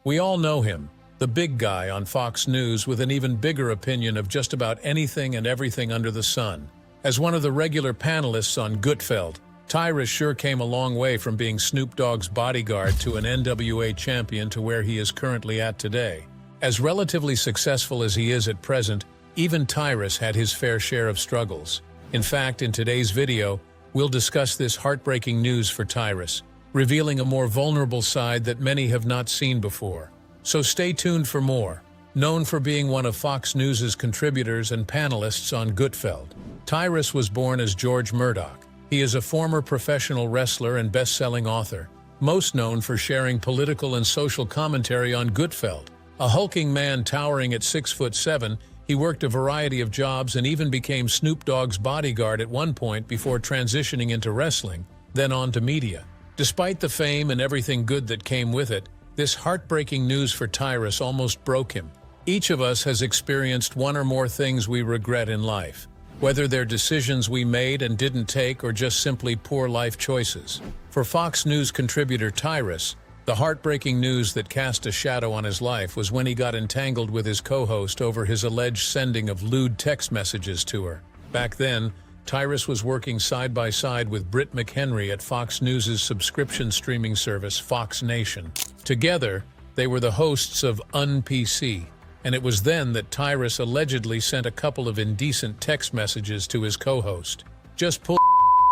We all know him, the big guy on Fox News with an even bigger opinion of just about anything and everything under the sun. As one of the regular panelists on Gutfeld, Tyrus sure came a long way from being Snoop Dogg's bodyguard to an NWA champion to where he is currently at today. As relatively successful as he is at present, even Tyrus had his fair share of struggles. In fact, in today's video, we'll discuss this heartbreaking news for Tyrus, revealing a more vulnerable side that many have not seen before. So stay tuned for more. Known for being one of Fox News' contributors and panelists on Gutfeld, Tyrus was born as George Murdoch. He is a former professional wrestler and best-selling author, most known for sharing political and social commentary on Gutfeld. A hulking man towering at 6'7", he worked a variety of jobs and even became Snoop Dogg's bodyguard at one point before transitioning into wrestling, then on to media. Despite the fame and everything good that came with it, this heartbreaking news for Tyrus almost broke him. Each of us has experienced one or more things we regret in life, whether they're decisions we made and didn't take or just simply poor life choices. For Fox News contributor Tyrus, the heartbreaking news that cast a shadow on his life was when he got entangled with his co-host over his alleged sending of lewd text messages to her. Back then, Tyrus was working side by side with Britt McHenry at Fox News' subscription streaming service, Fox Nation. Together, they were the hosts of UnPC, and it was then that Tyrus allegedly sent a couple of indecent text messages to his co-host. "Just pull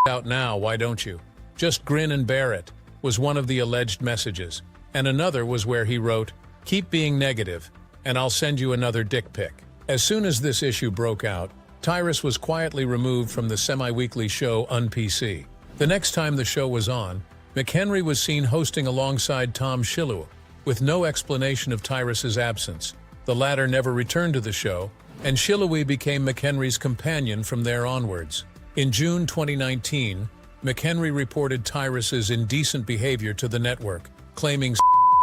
out now, why don't you? Just grin and bear it," was one of the alleged messages, and another was where he wrote, "Keep being negative, and I'll send you another dick pic." As soon as this issue broke out, Tyrus was quietly removed from the semi-weekly show UnPC. The next time the show was on, McHenry was seen hosting alongside Tom Shillue, with no explanation of Tyrus's absence. The latter never returned to the show, and Shillue became McHenry's companion from there onwards. In June 2019, McHenry reported Tyrus's indecent behavior to the network, claiming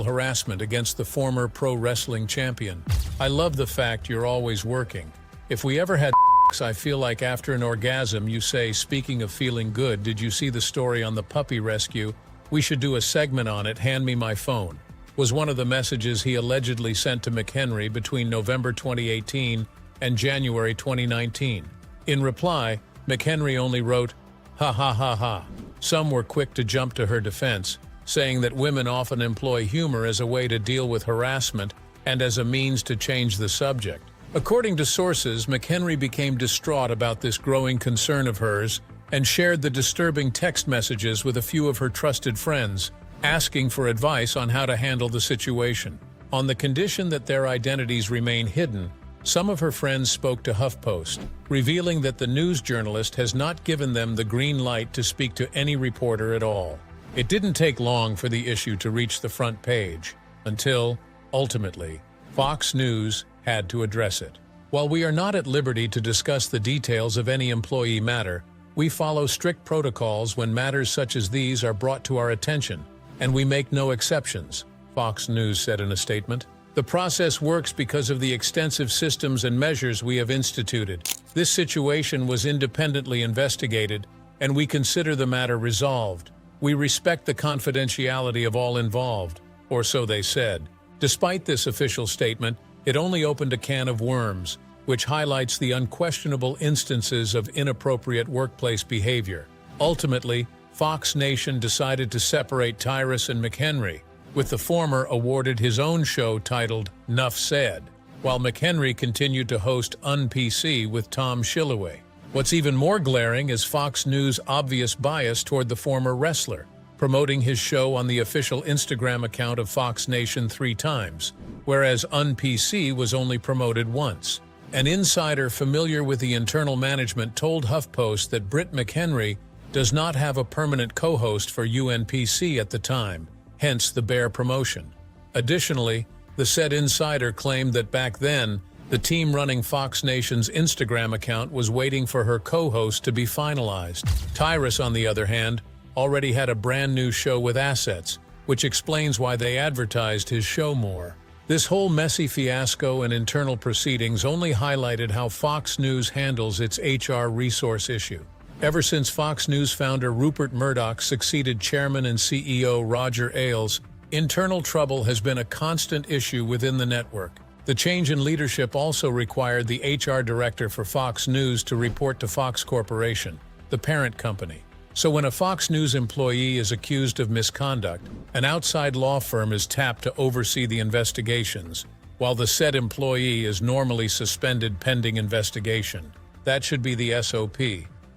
harassment against the former pro wrestling champion. "I love the fact you're always working. If we ever had I feel like after an orgasm you say, speaking of feeling good, did you see the story on the puppy rescue? We should do a segment on it, hand me my phone," was one of the messages he allegedly sent to McHenry between November 2018 and January 2019. In reply, McHenry only wrote, "Ha ha ha ha." Some were quick to jump to her defense, saying that women often employ humor as a way to deal with harassment and as a means to change the subject. According to sources, McHenry became distraught about this growing concern of hers and shared the disturbing text messages with a few of her trusted friends, asking for advice on how to handle the situation. On the condition that their identities remain hidden, some of her friends spoke to HuffPost, revealing that the news journalist has not given them the green light to speak to any reporter at all. It didn't take long for the issue to reach the front page, until, ultimately, Fox News had to address it. While we are not at liberty to discuss the details of any employee matter, we follow strict protocols when matters such as these are brought to our attention, and we make no exceptions, Fox News said in a statement. "The process works because of the extensive systems and measures we have instituted. This situation was independently investigated, and we consider the matter resolved. We respect the confidentiality of all involved," or so they said. Despite this official statement, it only opened a can of worms, which highlights the unquestionable instances of inappropriate workplace behavior. Ultimately, Fox Nation decided to separate Tyrus and McHenry, with the former awarded his own show titled "Nuff Said," while McHenry continued to host UnPC with Tom Shillue. What's even more glaring is Fox News' obvious bias toward the former wrestler, promoting his show on the official Instagram account of Fox Nation 3 times, whereas UnPC was only promoted once. An insider familiar with the internal management told HuffPost that Britt McHenry does not have a permanent co-host for UNPC at the time, hence the bare promotion. Additionally, the said insider claimed that back then, the team running Fox Nation's Instagram account was waiting for her co-host to be finalized. Tyrus, on the other hand, already had a brand new show with assets, which explains why they advertised his show more. This whole messy fiasco and internal proceedings only highlighted how Fox News handles its HR resource issue. Ever since Fox News founder Rupert Murdoch succeeded Chairman and CEO Roger Ailes Internal trouble has been a constant issue within the network. The change in leadership also required the HR director for Fox News to report to Fox Corporation, the parent company. So when a Fox News employee is accused of misconduct, an outside law firm is tapped to oversee the investigations, while the said employee is normally suspended pending investigation. That should be the SOP.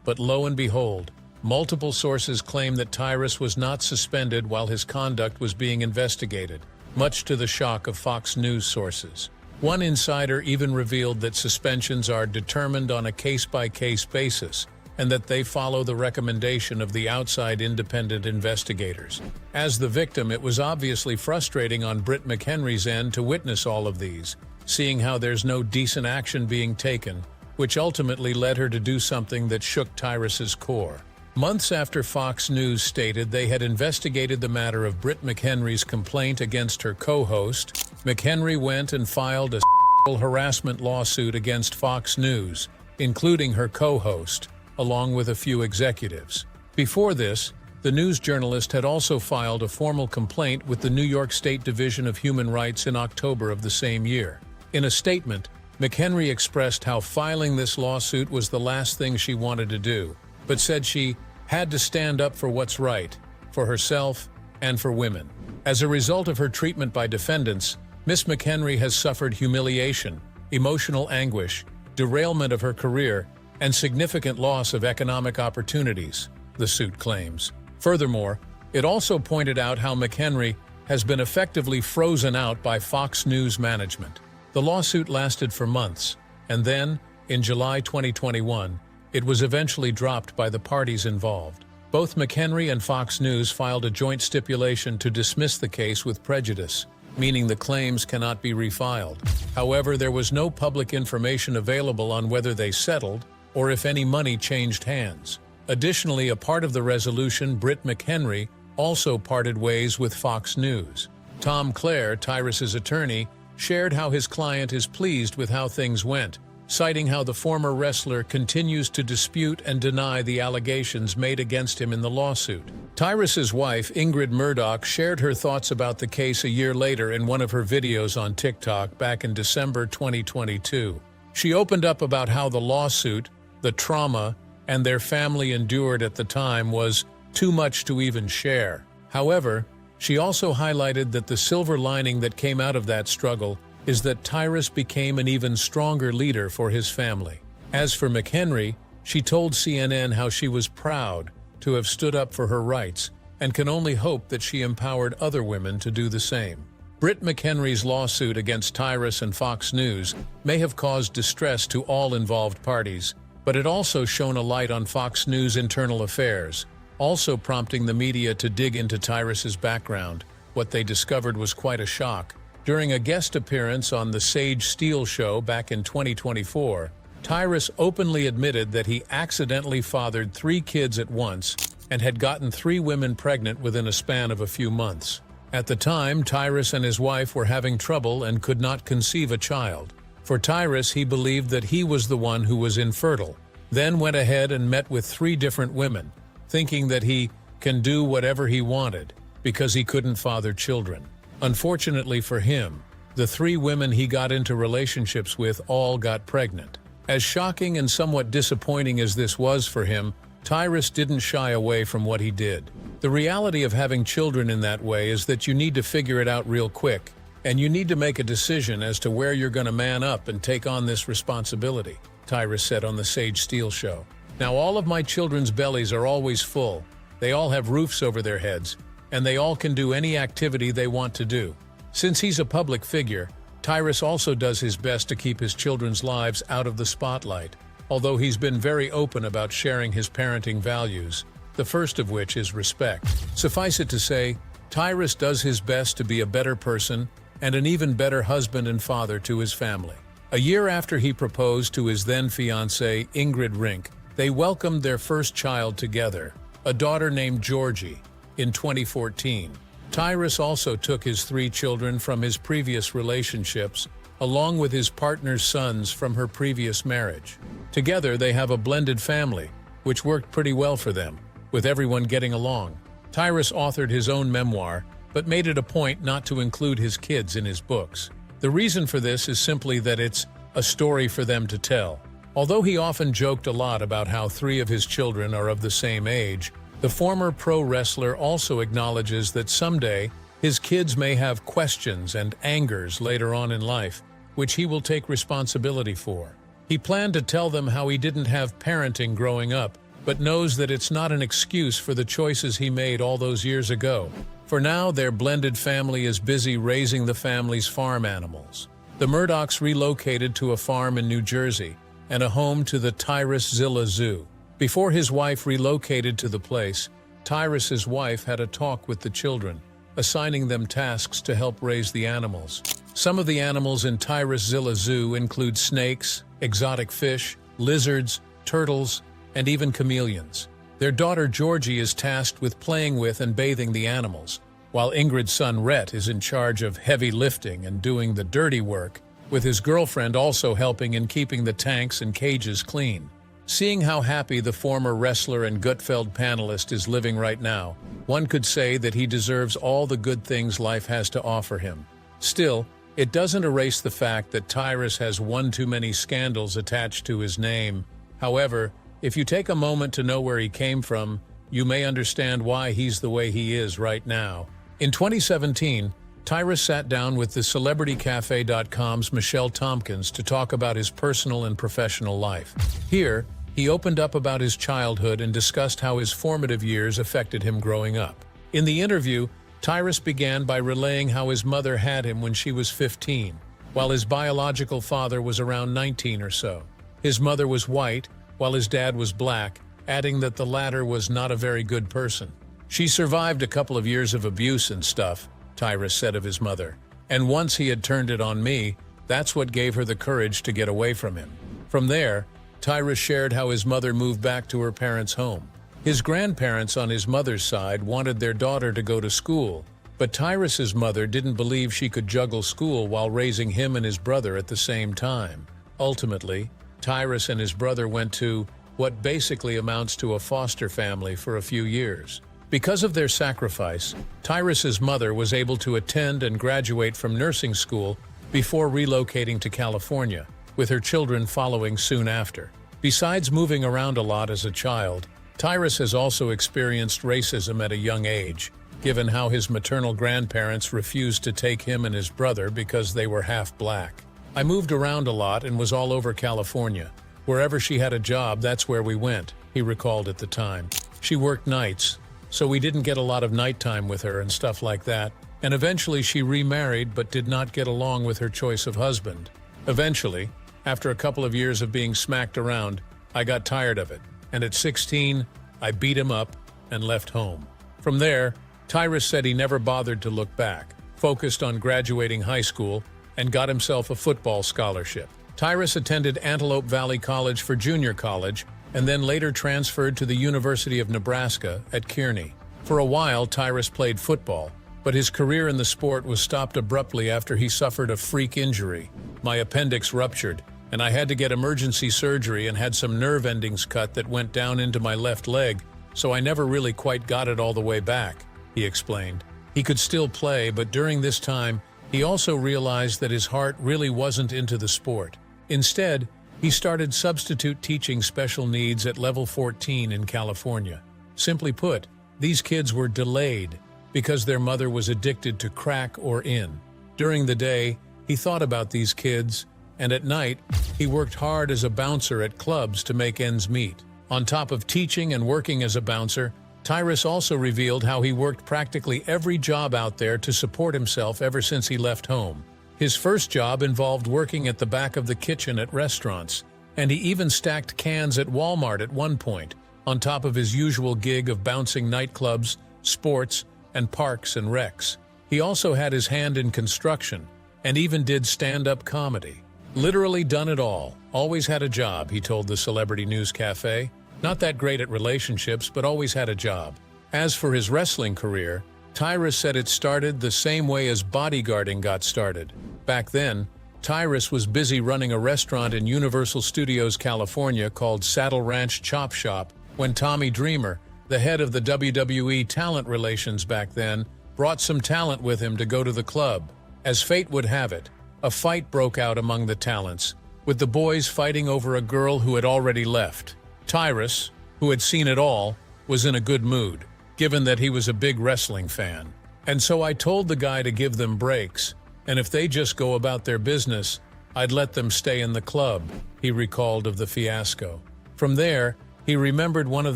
But lo and behold, multiple sources claim that Tyrus was not suspended while his conduct was being investigated, much to the shock of Fox News sources. One insider even revealed that suspensions are determined on a case-by-case basis, and that they follow the recommendation of the outside independent investigators. As the victim, it was obviously frustrating on Britt McHenry's end to witness all of these, seeing how there's no decent action being taken, which ultimately led her to do something that shook Tyrus's core. Months after Fox News stated they had investigated the matter of Britt McHenry's complaint against her co-host, McHenry went and filed a sexual harassment lawsuit against Fox News, including her co-host, along with a few executives. Before this, the news journalist had also filed a formal complaint with the New York State Division of Human Rights in October of the same year. In a statement, McHenry expressed how filing this lawsuit was the last thing she wanted to do, but said she had to stand up for what's right, for herself and for women. As a result of her treatment by defendants, Miss McHenry has suffered humiliation, emotional anguish, derailment of her career, and significant loss of economic opportunities, the suit claims. Furthermore, it also pointed out how McHenry has been effectively frozen out by Fox News management. The lawsuit lasted for months, and then, in July 2021, it was eventually dropped by the parties involved. Both McHenry and Fox News filed a joint stipulation to dismiss the case with prejudice, meaning the claims cannot be refiled. However, there was no public information available on whether they settled or if any money changed hands. Additionally, a part of the resolution, Britt McHenry also parted ways with Fox News. Tom Clare, Tyrus's attorney, shared how his client is pleased with how things went, citing how the former wrestler continues to dispute and deny the allegations made against him in the lawsuit. Tyrus's wife, Ingrid Murdoch, shared her thoughts about the case a year later in one of her videos on TikTok back in December 2022. She opened up about how the lawsuit, the trauma, and their family endured at the time was too much to even share. However, she also highlighted that the silver lining that came out of that struggle is that Tyrus became an even stronger leader for his family. As for McHenry, she told CNN how she was proud to have stood up for her rights and can only hope that she empowered other women to do the same. Britt McHenry's lawsuit against Tyrus and Fox News may have caused distress to all involved parties, but it also shone a light on Fox News' internal affairs, also prompting the media to dig into Tyrus's background. What they discovered was quite a shock. During a guest appearance on the Sage Steele show back in 2024, Tyrus openly admitted that he accidentally fathered 3 kids at once and had gotten 3 women pregnant within a span of a few months. At the time, Tyrus and his wife were having trouble and could not conceive a child. For Tyrus, he believed that he was the one who was infertile, then went ahead and met with 3 different women, thinking that he can do whatever he wanted because he couldn't father children. Unfortunately for him, the 3 women he got into relationships with all got pregnant. As shocking and somewhat disappointing as this was for him, Tyrus didn't shy away from what he did. The reality of having children in that way is that you need to figure it out real quick, and you need to make a decision as to where you're going to man up and take on this responsibility, Tyrus said on the Sage Steele show. Now, all of my children's bellies are always full. They all have roofs over their heads, and they all can do any activity they want to do. Since he's a public figure, Tyrus also does his best to keep his children's lives out of the spotlight, although he's been very open about sharing his parenting values, the first of which is respect. Suffice it to say, Tyrus does his best to be a better person and an even better husband and father to his family. A year after he proposed to his then-fiancée, Ingrid Rink, they welcomed their first child together, a daughter named Georgie, in 2014. Tyrus also took his 3 children from his previous relationships, along with his partner's sons from her previous marriage. Together, they have a blended family, which worked pretty well for them, with everyone getting along. Tyrus authored his own memoir, but made it a point not to include his kids in his books. The reason for this is simply that it's a story for them to tell. Although he often joked a lot about how 3 of his children are of the same age, the former pro wrestler also acknowledges that someday his kids may have questions and angers later on in life, which he will take responsibility for. He planned to tell them how he didn't have parenting growing up, but knows that it's not an excuse for the choices he made all those years ago. For now, their blended family is busy raising the family's farm animals. The Murdochs relocated to a farm in New Jersey and a home to the Tyrus Zoo. Before his wife relocated to the place, Tyrus's wife had a talk with the children, assigning them tasks to help raise the animals. Some of the animals in Tyrus Zoo include snakes, exotic fish, lizards, turtles, and even chameleons. Their daughter Georgie is tasked with playing with and bathing the animals, while Ingrid's son Rhett is in charge of heavy lifting and doing the dirty work, with his girlfriend also helping in keeping the tanks and cages clean. Seeing how happy the former wrestler and Gutfeld panelist is living right now, one could say that he deserves all the good things life has to offer him. Still, it doesn't erase the fact that Tyrus has one too many scandals attached to his name. However, if you take a moment to know where he came from, you may understand why he's the way he is right now. In 2017, Tyrus sat down with the CelebrityCafe.com's Michelle Tompkins to talk about his personal and professional life. Here, he opened up about his childhood and discussed how his formative years affected him growing up. In the interview, Tyrus began by relaying how his mother had him when she was 15, while his biological father was around 19 or so. His mother was white, while his dad was black, adding that the latter was not a very good person. She survived a couple of years of abuse and stuff, Tyrus said of his mother. And once he had turned it on me, that's what gave her the courage to get away from him. From there, Tyrus shared how his mother moved back to her parents' home. His grandparents on his mother's side wanted their daughter to go to school, but Tyrus's mother didn't believe she could juggle school while raising him and his brother at the same time. Ultimately, Tyrus and his brother went to what basically amounts to a foster family for a few years. Because of their sacrifice, Tyrus's mother was able to attend and graduate from nursing school before relocating to California, with her children following soon after. Besides moving around a lot as a child, Tyrus has also experienced racism at a young age, given how his maternal grandparents refused to take him and his brother because they were half black. I moved around a lot and was all over California. Wherever she had a job, that's where we went, he recalled at the time. She worked nights, so we didn't get a lot of nighttime with her and stuff like that, and eventually she remarried but did not get along with her choice of husband. Eventually, after a couple of years of being smacked around, I got tired of it, and at 16, I beat him up and left home. From there, Tyrus said he never bothered to look back, focused on graduating high school, and got himself a football scholarship. Tyrus attended Antelope Valley College for junior college, and then later transferred to the University of Nebraska at Kearney. For a while, Tyrus played football, but his career in the sport was stopped abruptly after he suffered a freak injury. My appendix ruptured, and I had to get emergency surgery and had some nerve endings cut that went down into my left leg, so I never really quite got it all the way back, he explained. He could still play, but during this time, he also realized that his heart really wasn't into the sport. Instead, he started substitute teaching special needs at level 14 in California. Simply put, these kids were delayed because their mother was addicted to crack or in. During the day, he thought about these kids, and at night, he worked hard as a bouncer at clubs to make ends meet. On top of teaching and working as a bouncer, Tyrus also revealed how he worked practically every job out there to support himself ever since he left home. His first job involved working at the back of the kitchen at restaurants, and he even stacked cans at Walmart at one point, on top of his usual gig of bouncing nightclubs, sports, and parks and recs. He also had his hand in construction, and even did stand-up comedy. Literally done it all, always had a job, he told the Celebrity News Cafe. Not that great at relationships, but always had a job. As for his wrestling career, Tyrus said it started the same way as bodyguarding got started. Back then, Tyrus was busy running a restaurant in Universal Studios, California called Saddle Ranch Chop Shop when Tommy Dreamer, the head of the WWE talent relations back then, brought some talent with him to go to the club. As fate would have it, a fight broke out among the talents, with the boys fighting over a girl who had already left. Tyrus, who had seen it all, was in a good mood, given that he was a big wrestling fan. And so I told the guy to give them breaks, and if they just go about their business, I'd let them stay in the club, he recalled of the fiasco. From there, he remembered one of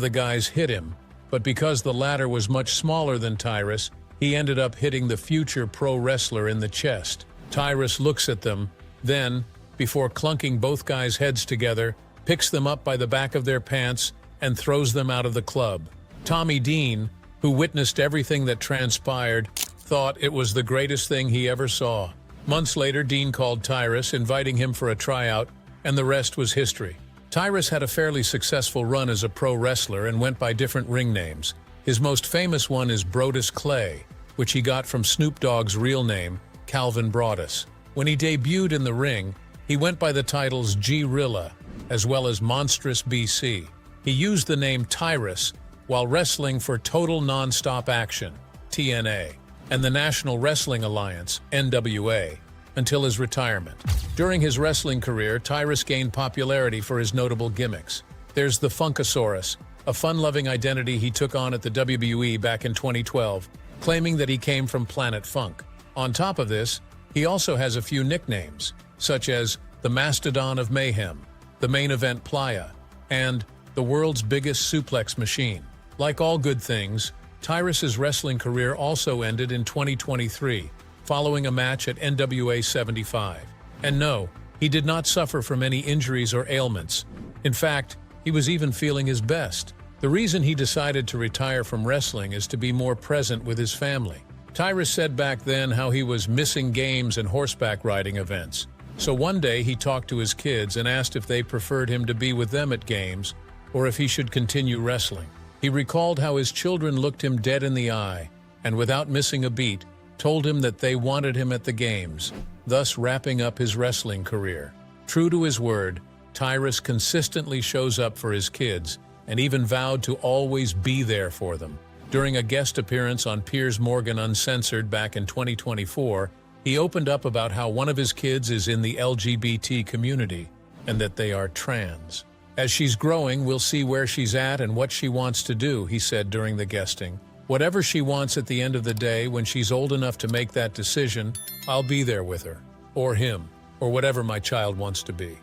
the guys hit him, but because the latter was much smaller than Tyrus, he ended up hitting the future pro wrestler in the chest. Tyrus looks at them, then, before clunking both guys' heads together, picks them up by the back of their pants and throws them out of the club. Tommy Dean, who witnessed everything that transpired, thought it was the greatest thing he ever saw. Months later, Dean called Tyrus, inviting him for a tryout, and the rest was history. Tyrus had a fairly successful run as a pro wrestler and went by different ring names. His most famous one is Brodus Clay, which he got from Snoop Dogg's real name, Calvin Broadus. When he debuted in the ring, he went by the titles G-Rilla, as well as Monstrous BC. He used the name Tyrus while wrestling for Total Nonstop Action, TNA, and the National Wrestling Alliance, NWA, until his retirement. During his wrestling career, Tyrus gained popularity for his notable gimmicks. There's the Funkasaurus, a fun-loving identity he took on at the WWE back in 2012, claiming that he came from Planet Funk. On top of this, he also has a few nicknames, such as the Mastodon of Mayhem, the Main Event Playa, and the world's biggest suplex machine. Like all good things, Tyrus's wrestling career also ended in 2023, following a match at NWA 75. And no, he did not suffer from any injuries or ailments. In fact, he was even feeling his best. The reason he decided to retire from wrestling is to be more present with his family. Tyrus said back then how he was missing games and horseback riding events. So one day he talked to his kids and asked if they preferred him to be with them at games or if he should continue wrestling. He recalled how his children looked him dead in the eye and, without missing a beat, told him that they wanted him at the games, thus wrapping up his wrestling career. True to his word, Tyrus consistently shows up for his kids and even vowed to always be there for them. During a guest appearance on Piers Morgan Uncensored back in 2024, he opened up about how one of his kids is in the LGBT community and that they are trans. As she's growing, we'll see where she's at and what she wants to do, he said during the guesting. Whatever she wants at the end of the day, when she's old enough to make that decision, I'll be there with her, or him, or whatever my child wants to be.